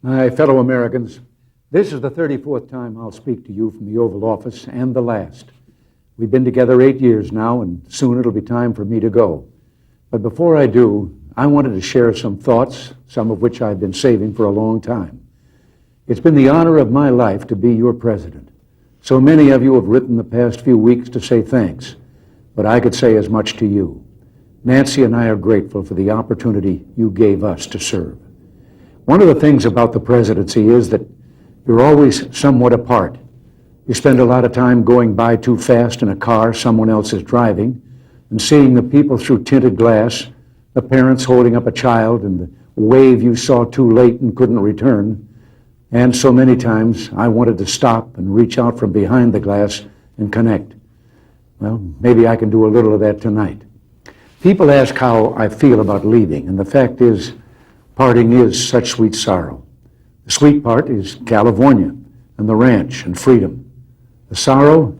My fellow Americans, this is the 34th time I'll speak to you from the Oval Office, and the last. We've been together 8 years now, and soon it'll be time for me to go. But before I do, I wanted to share some thoughts, some of which I've been saving for a long time. It's been the honor of my life to be your president. So many of you have written the past few weeks to say thanks, but I could say as much to you. Nancy and I are grateful for the opportunity you gave us to serve. One of the things about the presidency is that you're always somewhat apart. You spend a lot of time going by too fast in a car someone else is driving and seeing the people through tinted glass, the parents holding up a child, and the wave you saw too late and couldn't return. And so many times I wanted to stop and reach out from behind the glass and connect. Well, maybe I can do a little of that tonight. People ask how I feel about leaving, and the fact is, parting is such sweet sorrow. The sweet part is California and the ranch and freedom. The sorrow,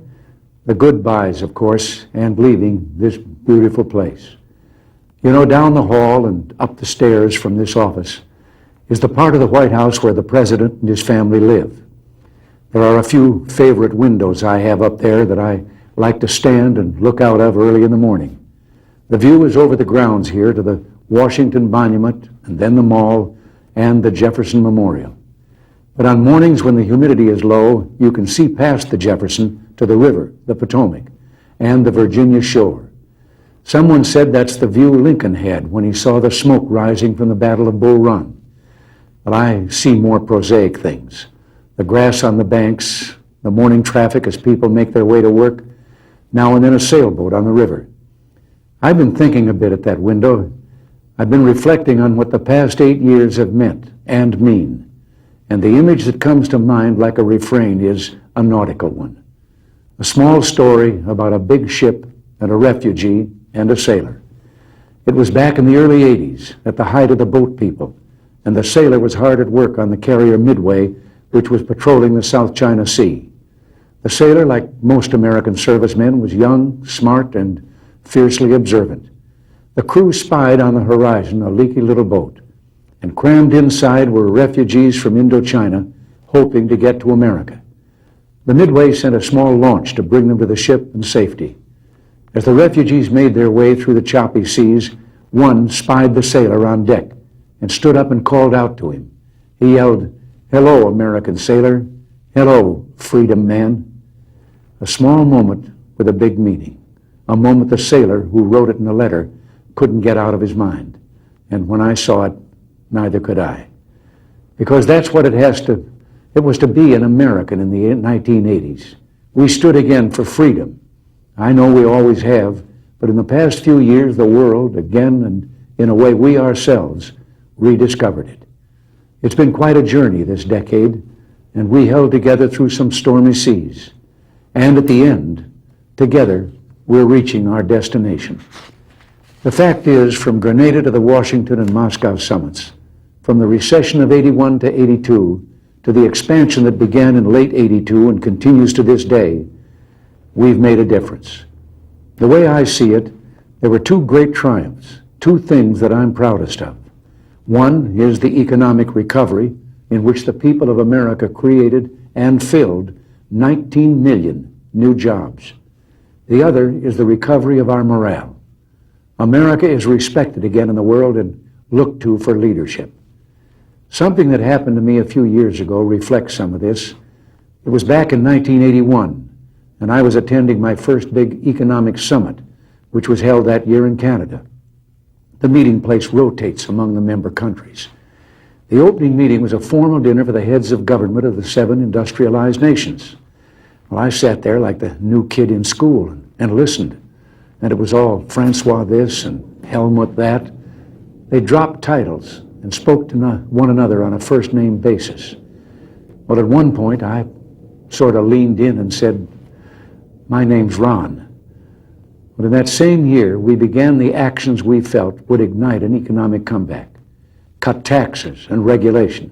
the goodbyes, of course, and leaving this beautiful place. You know, down the hall and up the stairs from this office is the part of the White House where the president and his family live. There are a few favorite windows I have up there that I like to stand and look out of early in the morning. The view is over the grounds here to the Washington Monument, and then the Mall, and the Jefferson Memorial. But on mornings when the humidity is low, you can see past the Jefferson to the river, the Potomac, and the Virginia shore. Someone said that's the view Lincoln had when he saw the smoke rising from the Battle of Bull Run. But I see more prosaic things. The grass on the banks, the morning traffic as people make their way to work, now and then a sailboat on the river. I've been thinking a bit at that window. I've been reflecting on what the past 8 years have meant and mean. And the image that comes to mind like a refrain is a nautical one. A small story about a big ship and a refugee and a sailor. It was back in the early 80s, at the height of the boat people, and the sailor was hard at work on the carrier Midway, which was patrolling the South China Sea. The sailor, like most American servicemen, was young, smart, and fiercely observant. The crew spied on the horizon a leaky little boat, and crammed inside were refugees from Indochina hoping to get to America. The Midway sent a small launch to bring them to the ship in safety. As the refugees made their way through the choppy seas, one spied the sailor on deck and stood up and called out to him. He yelled, "Hello, American sailor. Hello, freedom man." A small moment with a big meaning. A moment the sailor who wrote it in a letter couldn't get out of his mind. And when I saw it, neither could I. Because that's what it was to be an American in the 1980s. We stood again for freedom. I know we always have, but in the past few years, the world, again, and in a way we ourselves, rediscovered it. It's been quite a journey this decade, and we held together through some stormy seas. And at the end, together, we're reaching our destination. The fact is, from Grenada to the Washington and Moscow summits, from the recession of 81 to 82 to the expansion that began in late 82 and continues to this day, we've made a difference. The way I see it, there were two great triumphs, two things that I'm proudest of. One is the economic recovery in which the people of America created and filled 19 million new jobs. The other is the recovery of our morale. America is respected again in the world and looked to for leadership. Something that happened to me a few years ago reflects some of this. It was back in 1981, and I was attending my first big economic summit, which was held that year in Canada. The meeting place rotates among the member countries. The opening meeting was a formal dinner for the heads of government of the 7 industrialized nations. Well, I sat there like the new kid in school and listened. And it was all Francois this and Helmut that. They dropped titles and spoke to one another on a first-name basis. Well, at one point, I sort of leaned in and said, "My name's Ron." But in that same year, we began the actions we felt would ignite an economic comeback. Cut taxes and regulation.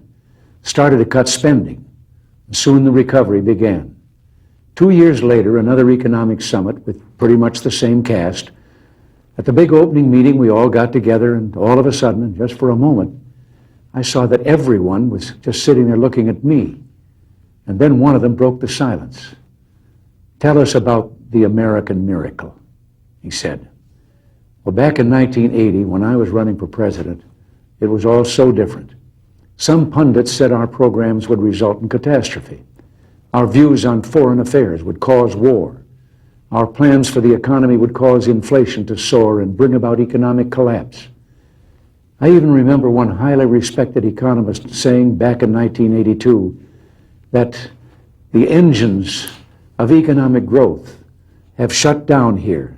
Started to cut spending. And soon the recovery began. 2 years later, another economic summit with pretty much the same cast. At the big opening meeting, we all got together, and all of a sudden, and just for a moment, I saw that everyone was just sitting there looking at me. And then one of them broke the silence. "Tell us about the American miracle," he said. Well, back in 1980, when I was running for president, it was all so different. Some pundits said our programs would result in catastrophe. Our views on foreign affairs would cause war. Our plans for the economy would cause inflation to soar and bring about economic collapse. I even remember one highly respected economist saying back in 1982 that the engines of economic growth have shut down here,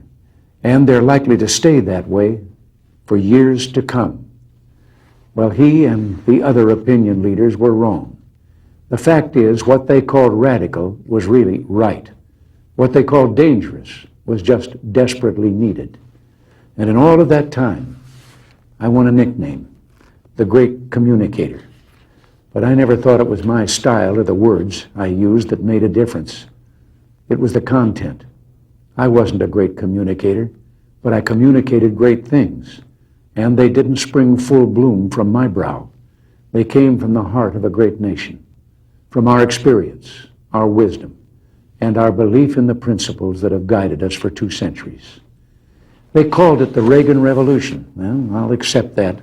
and they're likely to stay that way for years to come. Well, he and the other opinion leaders were wrong. The fact is, what they called radical was really right. What they called dangerous was just desperately needed. And in all of that time, I won a nickname, the Great Communicator. But I never thought it was my style or the words I used that made a difference. It was the content. I wasn't a great communicator, but I communicated great things. And they didn't spring full bloom from my brow. They came from the heart of a great nation, from our experience, our wisdom, and our belief in the principles that have guided us for 2 centuries. They called it the Reagan Revolution. Well, I'll accept that.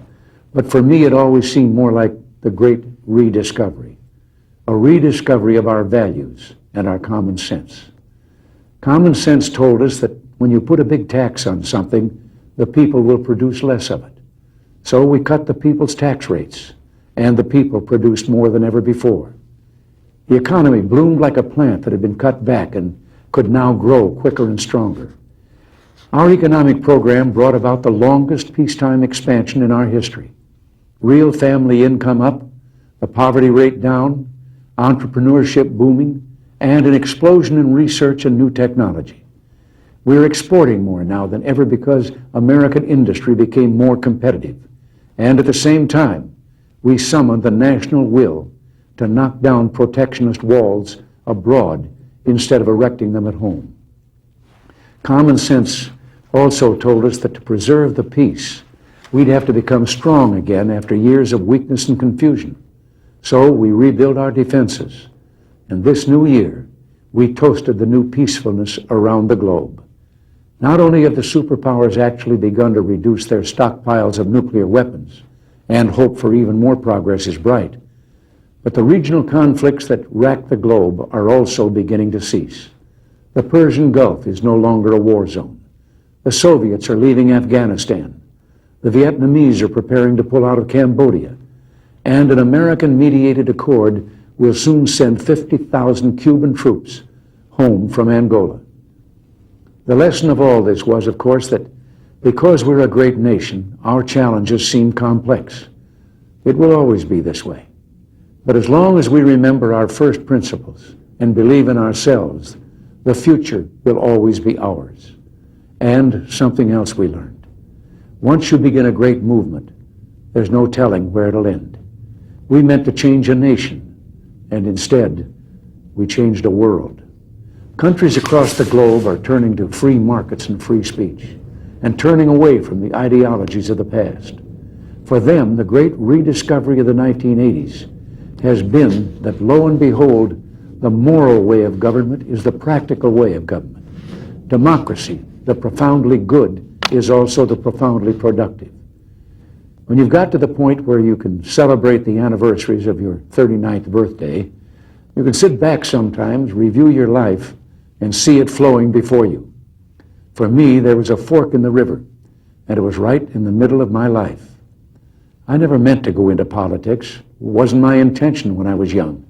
But for me, it always seemed more like the great rediscovery, a rediscovery of our values and our common sense. Common sense told us that when you put a big tax on something, the people will produce less of it. So we cut the people's tax rates, and the people produced more than ever before. The economy bloomed like a plant that had been cut back and could now grow quicker and stronger. Our economic program brought about the longest peacetime expansion in our history. Real family income up, the poverty rate down, entrepreneurship booming, and an explosion in research and new technology. We're exporting more now than ever because American industry became more competitive. And at the same time, we summoned the national will to knock down protectionist walls abroad instead of erecting them at home. Common sense also told us that to preserve the peace, we'd have to become strong again after years of weakness and confusion. So we rebuilt our defenses. And this new year, we toasted the new peacefulness around the globe. Not only have the superpowers actually begun to reduce their stockpiles of nuclear weapons, and hope for even more progress is bright, but the regional conflicts that rack the globe are also beginning to cease. The Persian Gulf is no longer a war zone. The Soviets are leaving Afghanistan. The Vietnamese are preparing to pull out of Cambodia. And an American-mediated accord will soon send 50,000 Cuban troops home from Angola. The lesson of all this was, of course, that because we're a great nation, our challenges seem complex. It will always be this way. But as long as we remember our first principles and believe in ourselves, the future will always be ours. And something else we learned. Once you begin a great movement, there's no telling where it'll end. We meant to change a nation, and instead, we changed a world. Countries across the globe are turning to free markets and free speech, and turning away from the ideologies of the past. For them, the great rediscovery of the 1980s has been that, lo and behold, the moral way of government is the practical way of government. Democracy, the profoundly good, is also the profoundly productive. When you've got to the point where you can celebrate the anniversaries of your 39th birthday, you can sit back sometimes, review your life, and see it flowing before you. For me, there was a fork in the river, and it was right in the middle of my life. I never meant to go into politics. It wasn't my intention when I was young.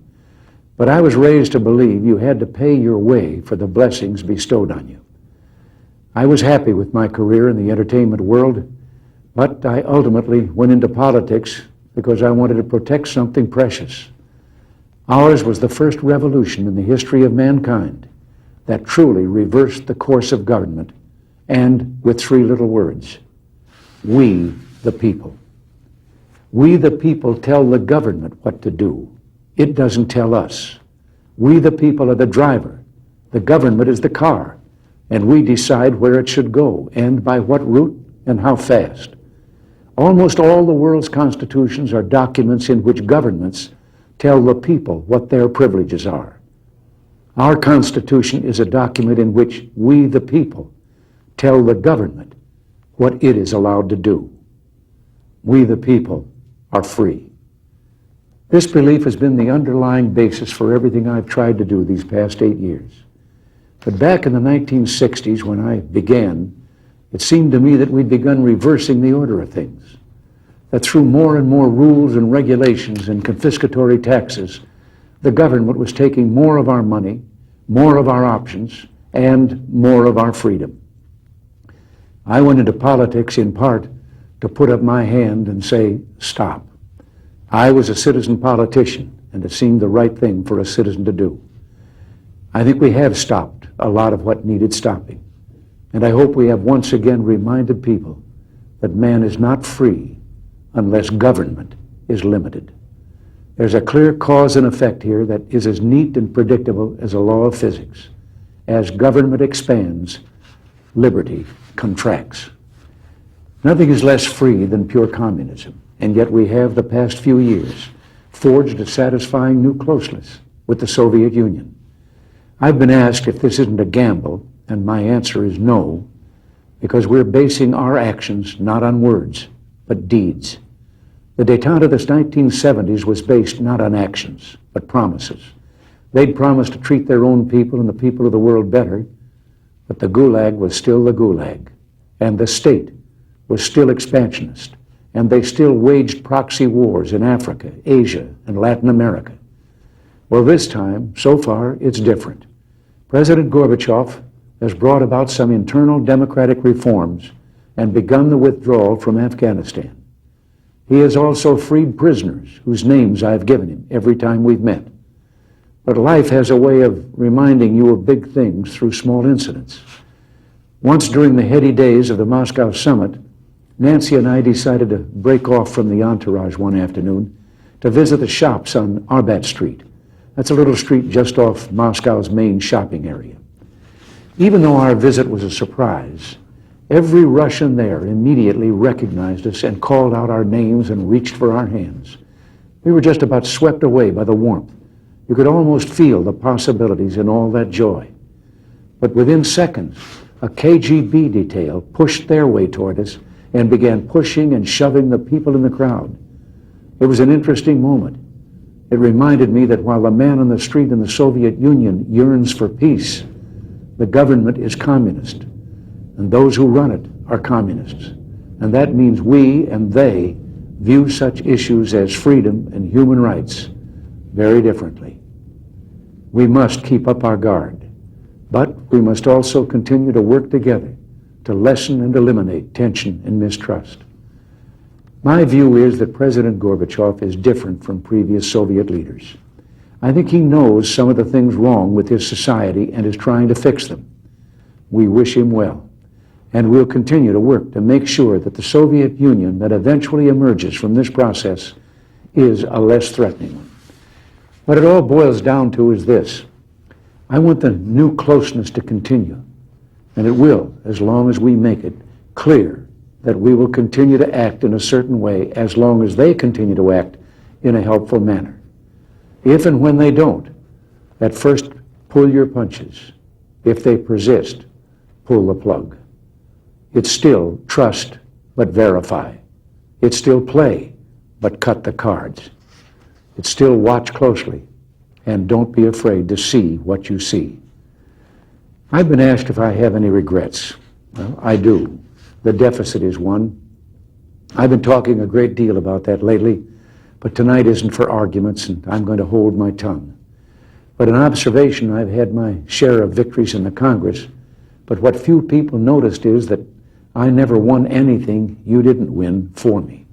But I was raised to believe you had to pay your way for the blessings bestowed on you. I was happy with my career in the entertainment world, but I ultimately went into politics because I wanted to protect something precious. Ours was the first revolution in the history of mankind that truly reversed the course of government, and with 3 little words: we the people. We the people tell the government what to do. It doesn't tell us. We the people are the driver. The government is the car, and we decide where it should go and by what route and how fast. Almost all the world's constitutions are documents in which governments tell the people what their privileges are. Our Constitution is a document in which we, the people, tell the government what it is allowed to do. We, the people, are free. This belief has been the underlying basis for everything I've tried to do these past 8 years. But back in the 1960s, when I began, it seemed to me that we'd begun reversing the order of things, that through more and more rules and regulations and confiscatory taxes, the government was taking more of our money, more of our options, and more of our freedom. I went into politics in part to put up my hand and say, stop. I was a citizen politician, and it seemed the right thing for a citizen to do. I think we have stopped a lot of what needed stopping, and I hope we have once again reminded people that man is not free unless government is limited. There's a clear cause and effect here that is as neat and predictable as a law of physics. As government expands, liberty contracts. Nothing is less free than pure communism, and yet we have the past few years forged a satisfying new closeness with the Soviet Union. I've been asked if this isn't a gamble, and my answer is no, because we're basing our actions not on words, but deeds. The détente of the 1970s was based not on actions, but promises. They'd promised to treat their own people and the people of the world better, but the Gulag was still the Gulag, and the state was still expansionist, and they still waged proxy wars in Africa, Asia, and Latin America. Well, this time, so far, it's different. President Gorbachev has brought about some internal democratic reforms and begun the withdrawal from Afghanistan. He has also freed prisoners whose names I've given him every time we've met. But life has a way of reminding you of big things through small incidents. Once during the heady days of the Moscow summit, Nancy and I decided to break off from the entourage one afternoon to visit the shops on Arbat Street. That's a little street just off Moscow's main shopping area. Even though our visit was a surprise, every Russian there immediately recognized us and called out our names and reached for our hands. We were just about swept away by the warmth. You could almost feel the possibilities in all that joy. But within seconds, a KGB detail pushed their way toward us and began pushing and shoving the people in the crowd. It was an interesting moment. It reminded me that while the man on the street in the Soviet Union yearns for peace, the government is communist, and those who run it are communists. And that means we and they view such issues as freedom and human rights very differently. We must keep up our guard, but we must also continue to work together to lessen and eliminate tension and mistrust. My view is that President Gorbachev is different from previous Soviet leaders. I think he knows some of the things wrong with his society and is trying to fix them. We wish him well, and we'll continue to work to make sure that the Soviet Union that eventually emerges from this process is a less threatening one. What it all boils down to is this. I want the new closeness to continue, and it will, as long as we make it clear that we will continue to act in a certain way as long as they continue to act in a helpful manner. If and when they don't, at first pull your punches. If they persist, pull the plug. It's still trust, but verify. It's still play, but cut the cards. It's still watch closely, and don't be afraid to see what you see. I've been asked if I have any regrets. Well, I do. The deficit is one. I've been talking a great deal about that lately, but tonight isn't for arguments, and I'm going to hold my tongue. But in observation, I've had my share of victories in the Congress, but what few people noticed is that I never won anything you didn't win for me.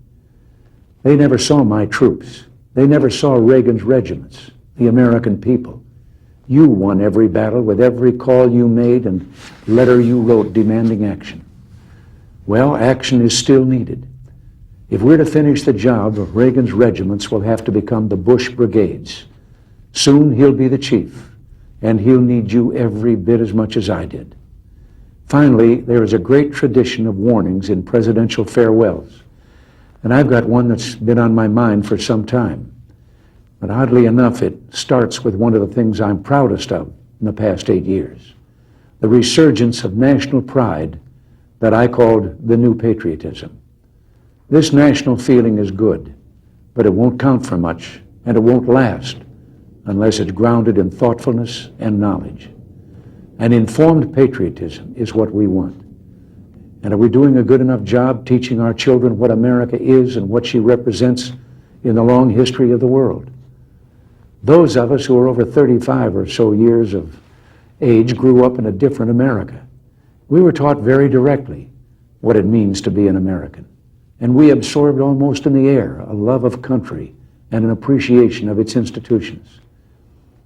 They never saw my troops. They never saw Reagan's regiments, the American people. You won every battle with every call you made and letter you wrote demanding action. Well, action is still needed. If we're to finish the job, Reagan's regiments will have to become the Bush brigades. Soon he'll be the chief, and he'll need you every bit as much as I did. Finally, there is a great tradition of warnings in presidential farewells. And I've got one that's been on my mind for some time. But oddly enough, it starts with one of the things I'm proudest of in the past 8 years, the resurgence of national pride that I called the new patriotism. This national feeling is good, but it won't count for much, and it won't last unless it's grounded in thoughtfulness and knowledge. An informed patriotism is what we want. And are we doing a good enough job teaching our children what America is and what she represents in the long history of the world? Those of us who are over 35 or so years of age grew up in a different America. We were taught very directly what it means to be an American. And we absorbed almost in the air a love of country and an appreciation of its institutions.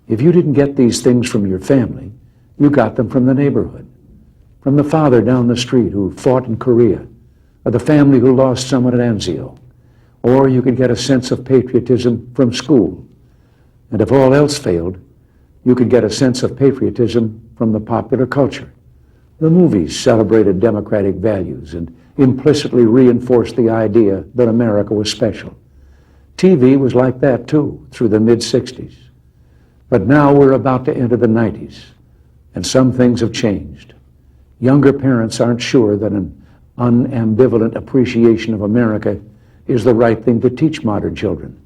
If you didn't get these things from your family, you got them from the neighborhood, from the father down the street who fought in Korea, or the family who lost someone at Anzio. Or you could get a sense of patriotism from school. And if all else failed, you could get a sense of patriotism from the popular culture. The movies celebrated democratic values and implicitly reinforced the idea that America was special. TV was like that too, through the mid-60s. But now we're about to enter the 90s, and some things have changed. Younger parents aren't sure that an unambivalent appreciation of America is the right thing to teach modern children.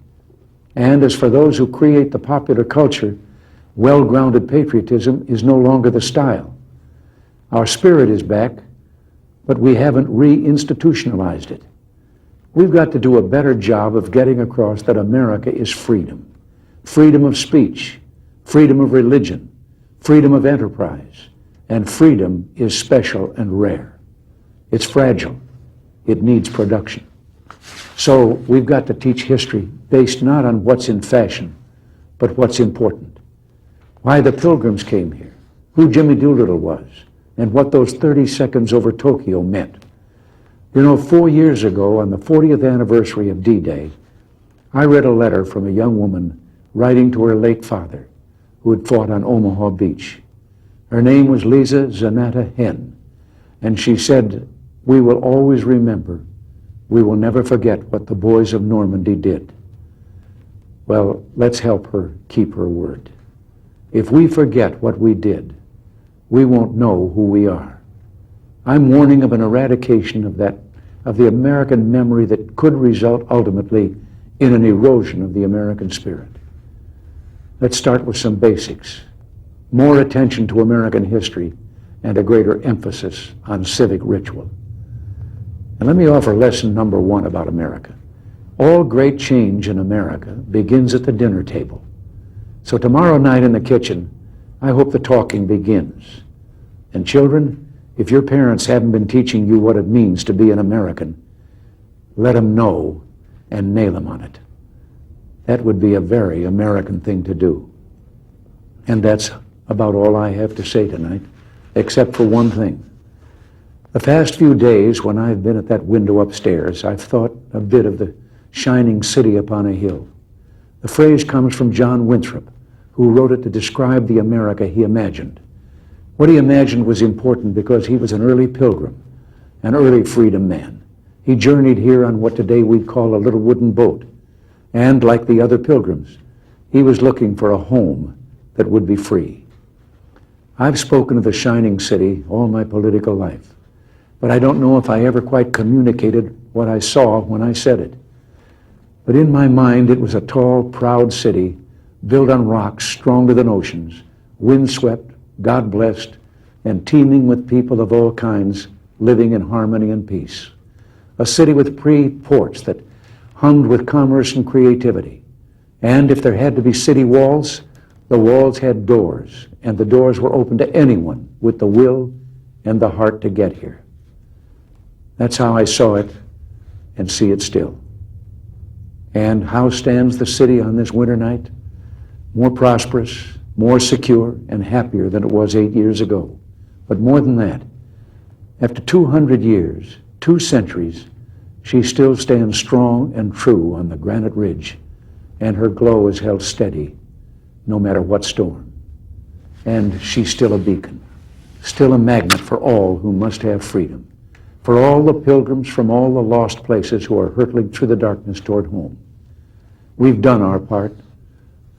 And as for those who create the popular culture, well-grounded patriotism is no longer the style. Our spirit is back, but we haven't re-institutionalized it. We've got to do a better job of getting across that America is freedom. Freedom of speech, freedom of religion, freedom of enterprise, and freedom is special and rare. It's fragile. It needs production. So we've got to teach history based not on what's in fashion, but what's important. Why the Pilgrims came here, who Jimmy Doolittle was, and what those 30 seconds over Tokyo meant. You know, 4 years ago, on the 40th anniversary of D-Day, I read a letter from a young woman writing to her late father, who had fought on Omaha Beach. Her name was Lisa Zanetta Henn, and she said, "We will always remember. We will never forget what the boys of Normandy did." Well, let's help her keep her word. If we forget what we did, we won't know who we are. I'm warning of an eradication of the American memory that could result ultimately in an erosion of the American spirit. Let's start with some basics. More attention to American history and a greater emphasis on civic ritual. And let me offer lesson number 1 about America. All great change in America begins at the dinner table. So tomorrow night in the kitchen, I hope the talking begins. And children, if your parents haven't been teaching you what it means to be an American, let them know and nail them on it. That would be a very American thing to do. And that's about all I have to say tonight, except for one thing. The past few days, when I've been at that window upstairs, I've thought a bit of the shining city upon a hill. The phrase comes from John Winthrop, who wrote it to describe the America he imagined. What he imagined was important because he was an early pilgrim, an early freedom man. He journeyed here on what today we'd call a little wooden boat. And like the other pilgrims, he was looking for a home that would be free. I've spoken of the shining city all my political life, but I don't know if I ever quite communicated what I saw when I said it. But in my mind, it was a tall, proud city built on rocks stronger than oceans, windswept, God-blessed, and teeming with people of all kinds living in harmony and peace. A city with free ports that hummed with commerce and creativity. And if there had to be city walls, the walls had doors, and the doors were open to anyone with the will and the heart to get here. That's how I saw it and see it still. And how stands the city on this winter night? More prosperous, more secure, and happier than it was 8 years ago. But more than that, after 200 years, 2 centuries, she still stands strong and true on the granite ridge, and her glow is held steady no matter what storm. And she's still a beacon, still a magnet for all who must have freedom. for all the pilgrims from all the lost places who are hurtling through the darkness toward home. We've done our part,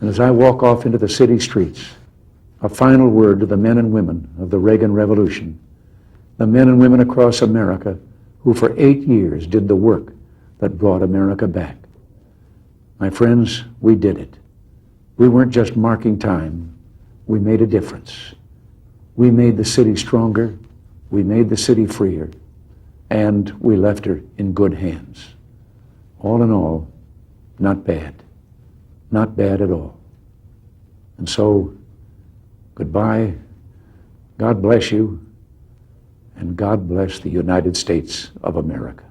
and as I walk off into the city streets, a final word to the men and women of the Reagan Revolution, the men and women across America who for 8 years did the work that brought America back. My friends, we did it. We weren't just marking time. We made a difference. We made the city stronger. We made the city freer. And we left her in good hands. All in all, not bad. Not bad at all. And so, goodbye. God bless you. And God bless the United States of America.